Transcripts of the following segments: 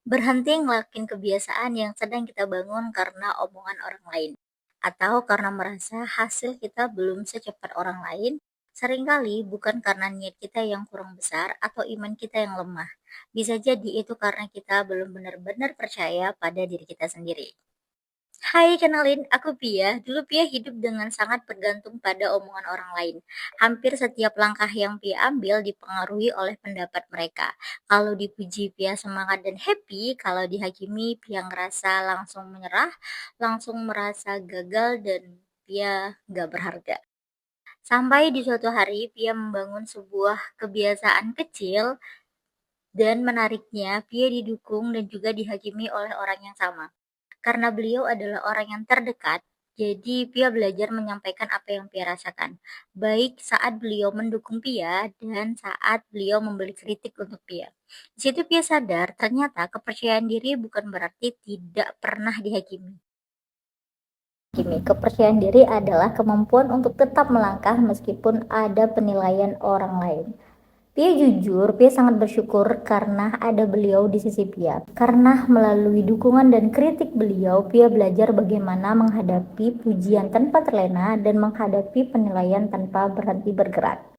Berhenti ngelakuin kebiasaan yang sedang kita bangun karena omongan orang lain, atau karena merasa hasil kita belum secepat orang lain, seringkali bukan karena niat kita yang kurang besar atau iman kita yang lemah. Bisa jadi itu karena kita belum benar-benar percaya pada diri kita sendiri. Hai, kenalin, aku Pia. Dulu Pia hidup dengan sangat bergantung pada omongan orang lain. Hampir setiap langkah yang Pia ambil dipengaruhi oleh pendapat mereka. Kalau dipuji Pia semangat dan happy, kalau dihakimi Pia ngerasa langsung menyerah, langsung merasa gagal dan Pia gak berharga. Sampai di suatu hari Pia membangun sebuah kebiasaan kecil dan menariknya Pia didukung dan juga dihakimi oleh orang yang sama. Karena beliau adalah orang yang terdekat, jadi Pia belajar menyampaikan apa yang Pia rasakan. Baik saat beliau mendukung Pia dan saat beliau memberi kritik untuk Pia. Di situ Pia sadar ternyata kepercayaan diri bukan berarti tidak pernah dihakimi. Kepercayaan diri adalah kemampuan untuk tetap melangkah meskipun ada penilaian orang lain. Pia jujur, Pia sangat bersyukur karena ada beliau di sisi Pia. Karena melalui dukungan dan kritik beliau, Pia belajar bagaimana menghadapi pujian tanpa terlena dan menghadapi penilaian tanpa berhenti bergerak.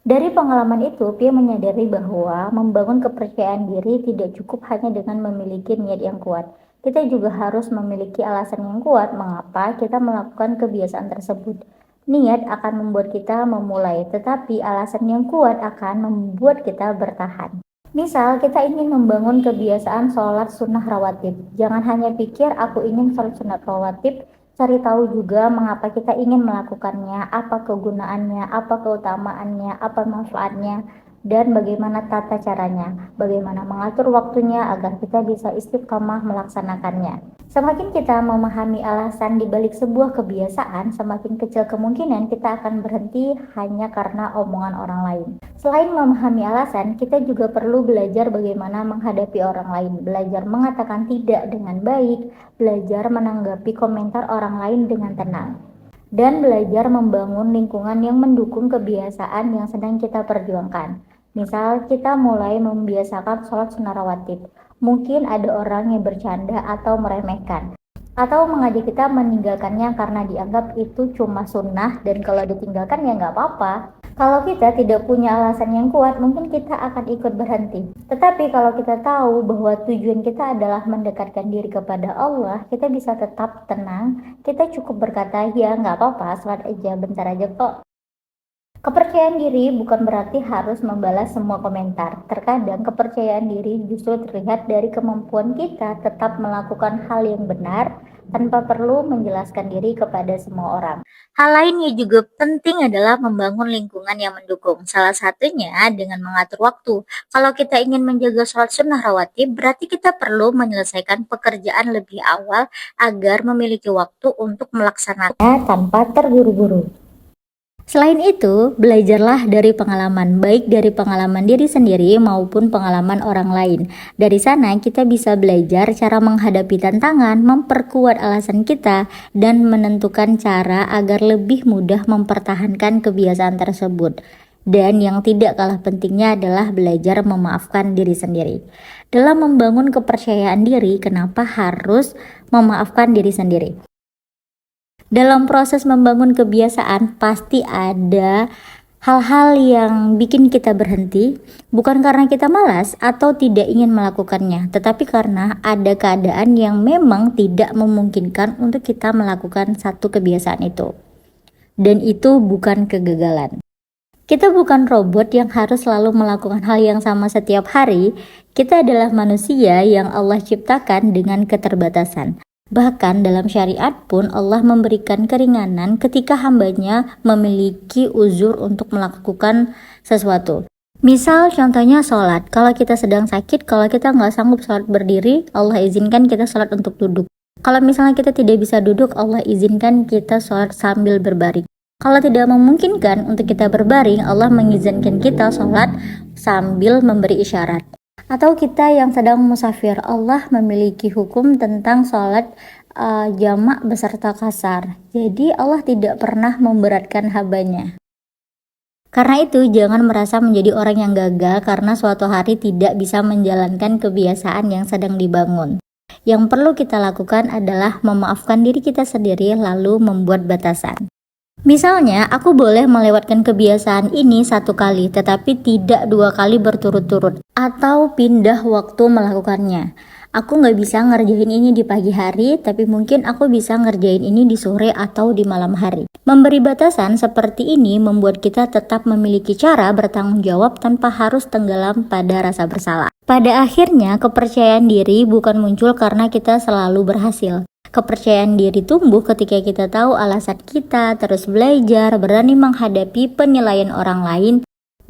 Dari pengalaman itu, Pia menyadari bahwa membangun kepercayaan diri tidak cukup hanya dengan memiliki niat yang kuat. Kita juga harus memiliki alasan yang kuat mengapa kita melakukan kebiasaan tersebut. Niat akan membuat kita memulai, tetapi alasan yang kuat akan membuat kita bertahan. Misal, kita ingin membangun kebiasaan sholat sunnah rawatib. Jangan hanya pikir aku ingin sholat sunnah rawatib, cari tahu juga mengapa kita ingin melakukannya, apa kegunaannya, apa keutamaannya, apa manfaatnya, dan bagaimana tata caranya, bagaimana mengatur waktunya agar kita bisa istiqomah melaksanakannya. Semakin kita memahami alasan di balik sebuah kebiasaan, semakin kecil kemungkinan kita akan berhenti hanya karena omongan orang lain. Selain memahami alasan, kita juga perlu belajar bagaimana menghadapi orang lain, belajar mengatakan tidak dengan baik, belajar menanggapi komentar orang lain dengan tenang, dan belajar membangun lingkungan yang mendukung kebiasaan yang sedang kita perjuangkan. Misal, kita mulai membiasakan sholat sunnah rawatib. Mungkin ada orang yang bercanda atau meremehkan, atau mengajak kita meninggalkannya karena dianggap itu cuma sunnah dan kalau ditinggalkan ya nggak apa-apa. Kalau kita tidak punya alasan yang kuat, mungkin kita akan ikut berhenti. Tetapi kalau kita tahu bahwa tujuan kita adalah mendekatkan diri kepada Allah, kita bisa tetap tenang. Kita cukup berkata, ya nggak apa-apa, sholat aja, bentar aja kok. Kepercayaan diri bukan berarti harus membalas semua komentar. Terkadang kepercayaan diri justru terlihat dari kemampuan kita tetap melakukan hal yang benar tanpa perlu menjelaskan diri kepada semua orang. Hal lain yang juga penting adalah membangun lingkungan yang mendukung. Salah satunya dengan mengatur waktu. Kalau kita ingin menjaga sholat sunnah rawatib, berarti kita perlu menyelesaikan pekerjaan lebih awal agar memiliki waktu untuk melaksanakannya tanpa terburu-buru. Selain itu, belajarlah dari pengalaman, baik dari pengalaman diri sendiri maupun pengalaman orang lain. Dari sana kita bisa belajar cara menghadapi tantangan, memperkuat alasan kita, dan menentukan cara agar lebih mudah mempertahankan kebiasaan tersebut. Dan yang tidak kalah pentingnya adalah belajar memaafkan diri sendiri. Dalam membangun kepercayaan diri, kenapa harus memaafkan diri sendiri? Dalam proses membangun kebiasaan pasti ada hal-hal yang bikin kita berhenti, bukan karena kita malas atau tidak ingin melakukannya, tetapi karena ada keadaan yang memang tidak memungkinkan untuk kita melakukan satu kebiasaan itu. Dan itu bukan kegagalan. Kita bukan robot yang harus selalu melakukan hal yang sama setiap hari. Kita adalah manusia yang Allah ciptakan dengan keterbatasan. Bahkan dalam syariat pun Allah memberikan keringanan ketika hambanya memiliki uzur untuk melakukan sesuatu. Misal contohnya sholat, kalau kita sedang sakit, kalau kita nggak sanggup sholat berdiri, Allah izinkan kita sholat untuk duduk. Kalau misalnya kita tidak bisa duduk, Allah izinkan kita sholat sambil berbaring. Kalau tidak memungkinkan untuk kita berbaring, Allah mengizinkan kita sholat sambil memberi isyarat. Atau kita yang sedang musafir, Allah memiliki hukum tentang sholat jamak beserta kasar. Jadi Allah tidak pernah memberatkan hambanya. Karena itu, jangan merasa menjadi orang yang gagal karena suatu hari tidak bisa menjalankan kebiasaan yang sedang dibangun. Yang perlu kita lakukan adalah memaafkan diri kita sendiri lalu membuat batasan. Misalnya, aku boleh melewatkan kebiasaan ini 1 kali, tetapi tidak 2 kali berturut-turut, atau pindah waktu melakukannya. Aku nggak bisa ngerjain ini di pagi hari, tapi mungkin aku bisa ngerjain ini di sore atau di malam hari. Memberi batasan seperti ini membuat kita tetap memiliki cara bertanggung jawab tanpa harus tenggelam pada rasa bersalah. Pada akhirnya, kepercayaan diri bukan muncul karena kita selalu berhasil. Kepercayaan diri tumbuh ketika kita tahu alasan kita, terus belajar, berani menghadapi penilaian orang lain,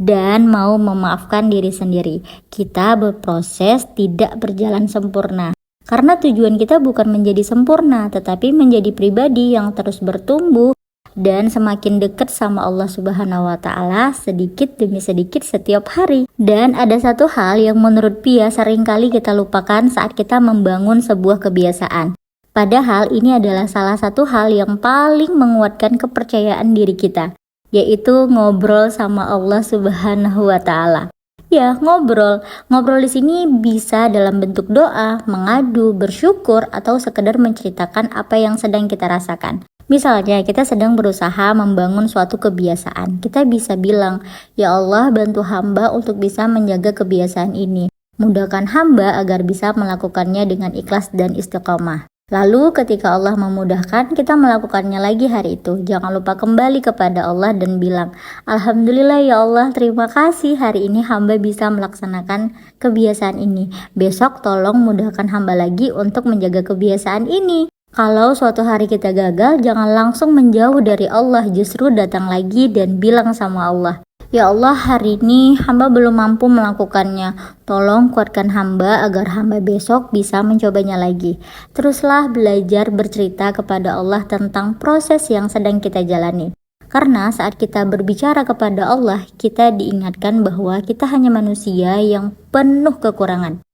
dan mau memaafkan diri sendiri. Kita berproses tidak berjalan sempurna. Karena tujuan kita bukan menjadi sempurna, tetapi menjadi pribadi yang terus bertumbuh dan semakin dekat sama Allah Subhanahu wa Ta'ala sedikit demi sedikit setiap hari. Dan ada satu hal yang menurut Pia seringkali kita lupakan saat kita membangun sebuah kebiasaan. Padahal ini adalah salah satu hal yang paling menguatkan kepercayaan diri kita, yaitu ngobrol sama Allah Subhanahu wa Ta'ala. Ya, ngobrol. Ngobrol di sini bisa dalam bentuk doa, mengadu, bersyukur, atau sekedar menceritakan apa yang sedang kita rasakan. Misalnya, kita sedang berusaha membangun suatu kebiasaan. Kita bisa bilang, "Ya Allah, bantu hamba untuk bisa menjaga kebiasaan ini. Mudahkan hamba agar bisa melakukannya dengan ikhlas dan istiqomah." Lalu ketika Allah memudahkan, kita melakukannya lagi hari itu. Jangan lupa kembali kepada Allah dan bilang, "Alhamdulillah ya Allah, terima kasih hari ini hamba bisa melaksanakan kebiasaan ini. Besok tolong mudahkan hamba lagi untuk menjaga kebiasaan ini." Kalau suatu hari kita gagal, jangan langsung menjauh dari Allah, justru datang lagi dan bilang sama Allah, "Ya Allah, hari ini hamba belum mampu melakukannya. Tolong kuatkan hamba agar hamba besok bisa mencobanya lagi." Teruslah belajar bercerita kepada Allah tentang proses yang sedang kita jalani. Karena saat kita berbicara kepada Allah, kita diingatkan bahwa kita hanya manusia yang penuh kekurangan.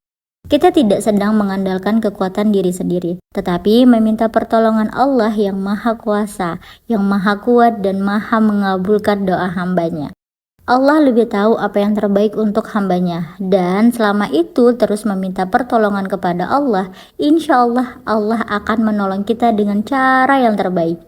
Kita tidak sedang mengandalkan kekuatan diri sendiri, tetapi meminta pertolongan Allah yang Maha Kuasa, yang Maha Kuat dan Maha mengabulkan doa hambanya. Allah lebih tahu apa yang terbaik untuk hambanya, dan selama itu terus meminta pertolongan kepada Allah, insya Allah Allah akan menolong kita dengan cara yang terbaik.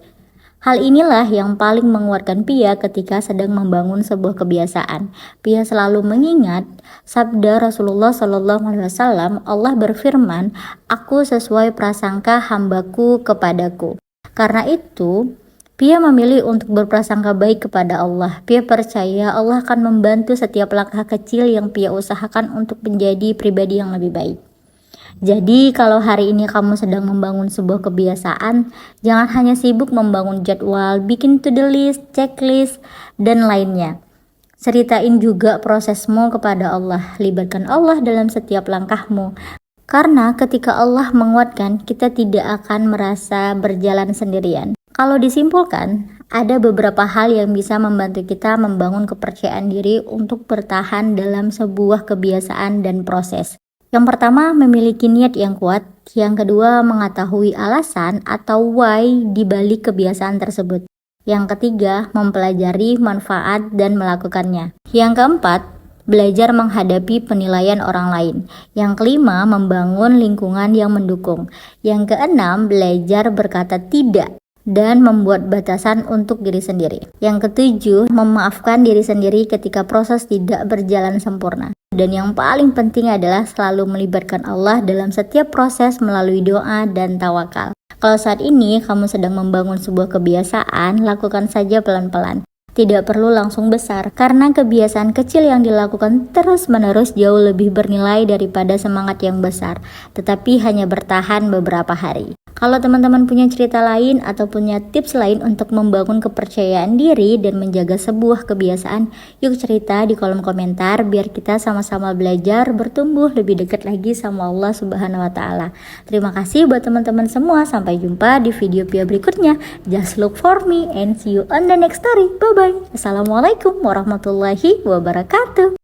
Hal inilah yang paling menguatkan Pia ketika sedang membangun sebuah kebiasaan. Pia selalu mengingat sabda Rasulullah SAW, Allah berfirman, "Aku sesuai prasangka hambaku kepadaku." Karena itu, Pia memilih untuk berprasangka baik kepada Allah. Pia percaya Allah akan membantu setiap langkah kecil yang Pia usahakan untuk menjadi pribadi yang lebih baik. Jadi kalau hari ini kamu sedang membangun sebuah kebiasaan, jangan hanya sibuk membangun jadwal, bikin to-do list, checklist, dan lainnya. Ceritain juga prosesmu kepada Allah, libatkan Allah dalam setiap langkahmu. Karena ketika Allah menguatkan, kita tidak akan merasa berjalan sendirian. Kalau disimpulkan, ada beberapa hal yang bisa membantu kita membangun kepercayaan diri untuk bertahan dalam sebuah kebiasaan dan proses. Yang pertama, memiliki niat yang kuat. Yang kedua, mengetahui alasan atau why di balik kebiasaan tersebut. Yang ketiga, mempelajari manfaat dan melakukannya. Yang keempat, belajar menghadapi penilaian orang lain. Yang kelima, membangun lingkungan yang mendukung. Yang keenam, belajar berkata tidak dan membuat batasan untuk diri sendiri. Yang ketujuh, memaafkan diri sendiri ketika proses tidak berjalan sempurna. Dan yang paling penting adalah selalu melibatkan Allah dalam setiap proses melalui doa dan tawakal. Kalau saat ini kamu sedang membangun sebuah kebiasaan, lakukan saja pelan-pelan. Tidak perlu langsung besar, karena kebiasaan kecil yang dilakukan terus-menerus jauh lebih bernilai daripada semangat yang besar, tetapi hanya bertahan beberapa hari. Kalau teman-teman punya cerita lain atau punya tips lain untuk membangun kepercayaan diri dan menjaga sebuah kebiasaan, yuk cerita di kolom komentar biar kita sama-sama belajar bertumbuh lebih dekat lagi sama Allah Subhanahu wa Ta'ala. Terima kasih buat teman-teman semua. Sampai jumpa di video Pia berikutnya. Just look for me and see you on the next story. Bye bye. Assalamualaikum warahmatullahi wabarakatuh.